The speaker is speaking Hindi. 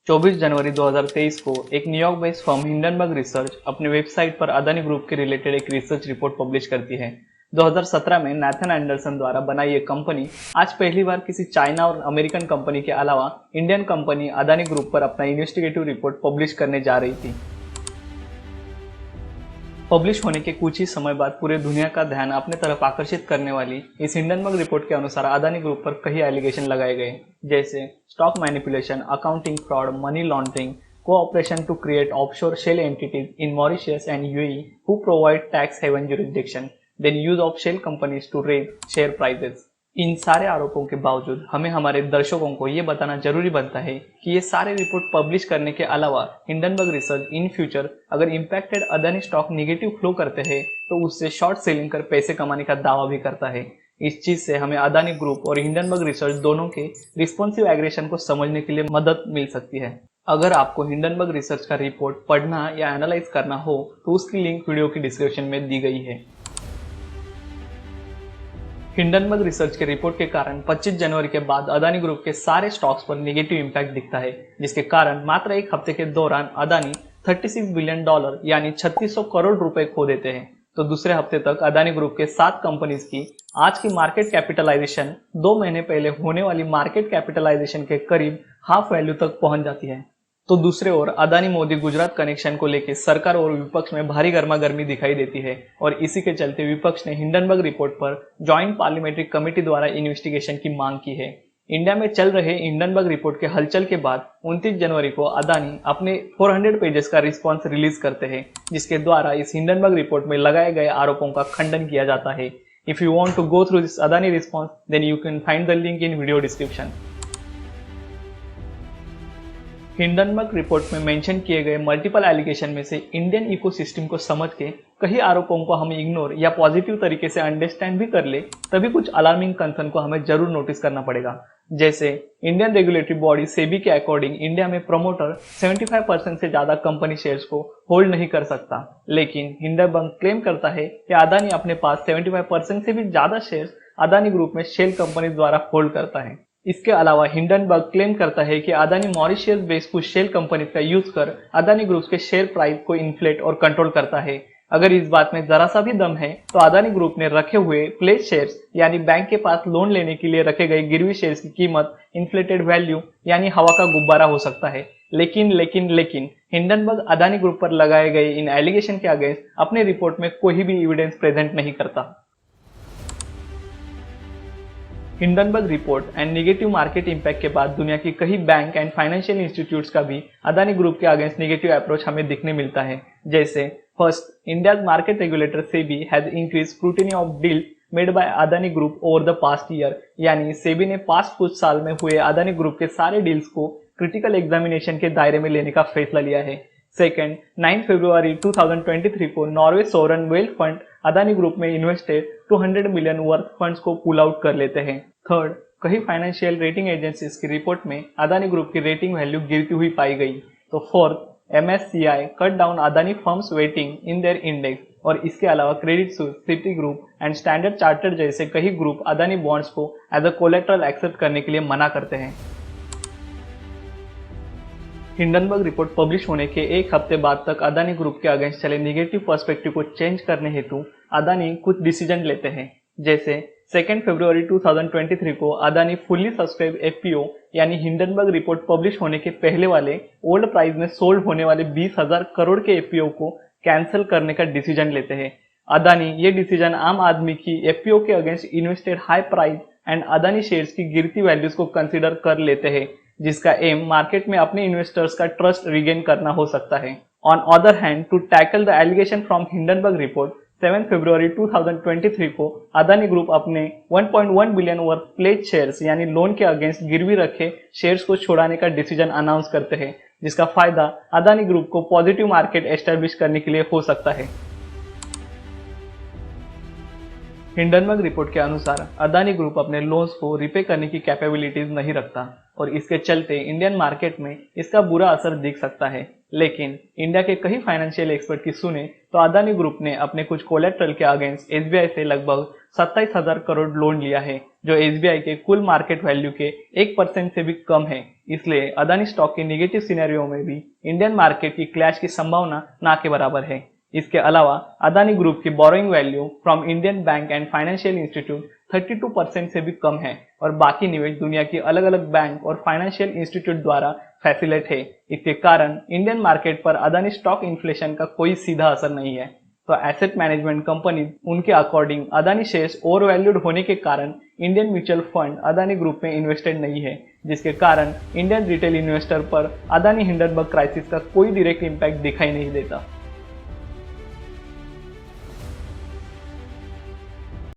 24 जनवरी 2023 को एक New York based firm Hindenburg research अपने वेबसाइट पर अदानी ग्रुप के रिलेटेड एक रिसर्च रिपोर्ट पब्लिश करती है। 2017 में नाथन एंडरसन द्वारा बनाई ये कंपनी आज पहली बार किसी चाइना और अमेरिकन कंपनी के अलावा इंडियन कंपनी अदानी ग्रुप पर अपना इन्वेस्टिगेटिव रिपोर्ट पब्लिश करने जा रही थी। पब्लिश होने के कुछ ही समय बाद पूरे दुनिया का ध्यान अपने तरफ आकर्षित करने वाली इस हिंडनबर्ग रिपोर्ट के अनुसार अदानी ग्रुप पर कई एलिगेशन लगाए गए, जैसे stock manipulation, accounting fraud, money laundering, cooperation to create offshore shell entities in Mauritius and UAE who provide tax haven jurisdiction, then use of shell companies to raise share prices. इन सारे आरोपों के बावजूद हमें हमारे दर्शकों को ये बताना जरूरी बनता है कि ये सारे रिपोर्ट पब्लिश करने के अलावा हिंडनबर्ग रिसर्च इन फ्यूचर अगर impacted Adani stock negative flow करते हैं तो उससे शॉर्ट सेलिंग कर पैसे कमाने का दावा भी करता है। इस चीज से हमें अदानी ग्रुप और हिंडनबर्ग रिसर्च दोनों के रिस्पॉन्सिव एग्रेशन को समझने के लिए मदद मिल सकती है। अगर आपको हिंडनबर्ग रिसर्च का रिपोर्ट पढ़ना या एनालाइज करना हो तो उसकी लिंक वीडियो की डिस्क्रिप्शन में दी गई है। हिंडनबर्ग रिसर्च के रिपोर्ट के कारण 25 जनवरी के बाद अदानी ग्रुप के सारे स्टॉक्स पर नेगेटिव इंपैक्ट दिखता है, जिसके कारण मात्र एक हफ्ते के दौरान अदानी $36 बिलियन यानी 3600 करोड़ रुपए खो देते हैं। तो दूसरे हफ्ते तक अदानी ग्रुप के 7 कंपनीज की आज की मार्केट कैपिटलाइजेशन 2 महीने पहले होने वाली मार्केट कैपिटलाइजेशन के करीब हाफ वैल्यू तक पहुंच जाती है। तो दूसरे ओर अदानी मोदी गुजरात कनेक्शन को लेकर सरकार और विपक्ष में भारी गर्मागर्मी दिखाई देती है और इसी के चलते विपक्ष ने हिंडनबर्ग रिपोर्ट पर ज्वाइंट पार्लियामेंट्री कमेटी द्वारा इन्वेस्टिगेशन की मांग की है। इंडिया में चल रहे हिंडनबर्ग रिपोर्ट के हलचल के बाद 29 जनवरी को अदानी अपने 400 पेजेस का रिस्पॉन्स रिलीज करते हैं, जिसके द्वारा इस हिंडनबर्ग रिपोर्ट में लगाए गए आरोपों का खंडन किया जाता है। If you want to go through this Adani response then you can find the link in video description. Hindenburg report में मेंशन किए गए मल्टीपल एलिगेशन में से इंडियन इकोसिस्टम को समझ के कई आरोपों को हम इग्नोर या पॉजिटिव तरीके से अंडरस्टैंड भी कर ले तभी कुछ अलार्मिंग कंसर्न को हमें जरूर नोटिस करना पड़ेगा। जैसे इंडियन रेगुलेटरी बॉडी सेबी के अकॉर्डिंग इंडिया में प्रमोटर 75% से ज्यादा कंपनी शेयर्स को होल्ड नहीं कर सकता, लेकिन हिंडनबर्ग क्लेम करता है कि अदानी अपने पास 75% से भी ज्यादा शेयर्स अदानी ग्रुप में शेल कंपनी द्वारा होल्ड करता है। इसके अलावा हिंडनबर्ग क्लेम करता है कि अदानी मॉरिशियस बेस्ड कुछ शेल कंपनी का यूज कर अदानी ग्रुप के शेयर प्राइस को इन्फ्लेट और कंट्रोल करता है। अगर इस बात में जरा सा भी दम है तो अदानी ग्रुप ने रखे हुए प्लेज शेयर्स यानी बैंक के पास लोन लेने के लिए रखे गए गिरवी शेयर्स की कीमत इन्फ्लेटेड वैल्यू यानी हवा का गुब्बारा हो सकता है। लेकिन हिंडनबर्ग अदानी ग्रुप पर लगाए गए इन एलिगेशन के अगेंस्ट अपने रिपोर्ट में कोई भी एविडेंस प्रेजेंट नहीं करता। Hindenburg report and negative market impact के बाद दुनिया की कई बैंक एंड फाइनेंशियल इंस्टीट्यूट्स का भी अदानी ग्रुप के अगेंस्ट नेगेटिव अप्रोच हमें दिखने मिलता है। जैसे first, India's market regulator SEBI has increase scrutiny of deal made by Adani group over the past year, यानी सेबी ने पास्ट कुछ साल में हुए अदानी ग्रुप के सारे डील्स को क्रिटिकल एग्जामिनेशन के दायरे में लेने का फैसला लिया है। सेकेंड, 9 फरवरी 2023 को Norway sovereign wealth fund Adani group में इन्वेस्टेड 200 मिलियन वर्थ फंड्स को पुल आउट कर लेते हैं। थर्ड, कई फाइनेंशियल रेटिंग एजेंसीज की रिपोर्ट में अदानी ग्रुप की रेटिंग वैल्यू गिरती हुई पाई गई। तो fourth, MSCI cut down Adani firms waiting in their index और इसके अलावा Credit Suisse, city group and standard chartered जैसे कई ग्रुप अदानी बॉन्ड्स को एज अ कोलेट्रल एक्सेप्ट करने के लिए मना करते हैं। हिंडनबर्ग रिपोर्ट पब्लिश होने के एक हफ्ते बाद तक अदानी ग्रुप के अगेंस्ट चले नेगेटिव पर्सपेक्टिव को चेंज करने हेतु अदानी कुछ डिसीजन लेते हैं। जैसे 2 फरवरी 2023 को अदानी फुल्ली सब्सक्राइब FPO यानी हिंडनबर्ग रिपोर्ट पब्लिश होने के पहले वाले ओल्ड प्राइस में सोल्ड होने वाले 20,000 करोड़ के FPO को कैंसिल करने का डिसीजन लेते हैं। अदानी ये डिसीजन आम आदमी की FPO के against invested high price and Adani shares की गिरती वैल्यूज को कंसीडर कर लेते हैं, जिसका एम मार्केट में अपने इन्वेस्टर्स का ट्रस्ट रिगेन करना हो सकता है। On other hand, to tackle the allegation from Hindenburg report 7 फरवरी 2023 को अदानी ग्रुप अपने 1.1 बिलियन वर्थ प्लेज शेयर्स यानी लोन के अगेंस्ट गिरवी रखे शेयर्स को छुड़ाने का डिसीजन अनाउंस करते हैं, जिसका फायदा अदानी ग्रुप को पॉजिटिव मार्केट एस्टेब्लिश करने के लिए हो सकता है। हिंडनबर्ग रिपोर्ट के अनुसार अदानी ग्रुप अपने लोन्स को रिपे करने की कैपेबिलिटीज नहीं रखता और इसके चलते इंडियन मार्केट में इसका बुरा असर दिख सकता है। लेकिन इंडिया के कई फाइनेंशियल एक्सपर्ट की सुने तो अदानी ग्रुप ने अपने कुछ कोलेट्रल के अगेंस्ट SBI से लगभग 27,000 करोड़ लोन लिया है, जो एसबीआई के कुल मार्केट वैल्यू के 1% से भी कम है। इसलिए अदानी स्टॉक के निगेटिव सिनेरियो में भी इंडियन मार्केट की क्रैश की संभावना ना के बराबर है। इसके अलावा अदानी ग्रुप की borrowing value from Indian bank and financial institute 32% से भी कम है और बाकी निवेश दुनिया की अलग अलग बैंक और फाइनेंशियल इंस्टीट्यूट द्वारा फैसिलेट है। इसके कारण इंडियन मार्केट पर अदानी स्टॉक इन्फ्लेशन का कोई सीधा असर नहीं है। तो एसेट मैनेजमेंट कंपनी उनके according Adani shares over valued होने के कारण Indian mutual fund Adani group में इन्वेस्टेड नहीं है, जिसके कारण इंडियन रिटेल इन्वेस्टर पर अदानी हिंडनबर्ग क्राइसिस का कोई डायरेक्ट इम्पैक्ट दिखाई नहीं देता।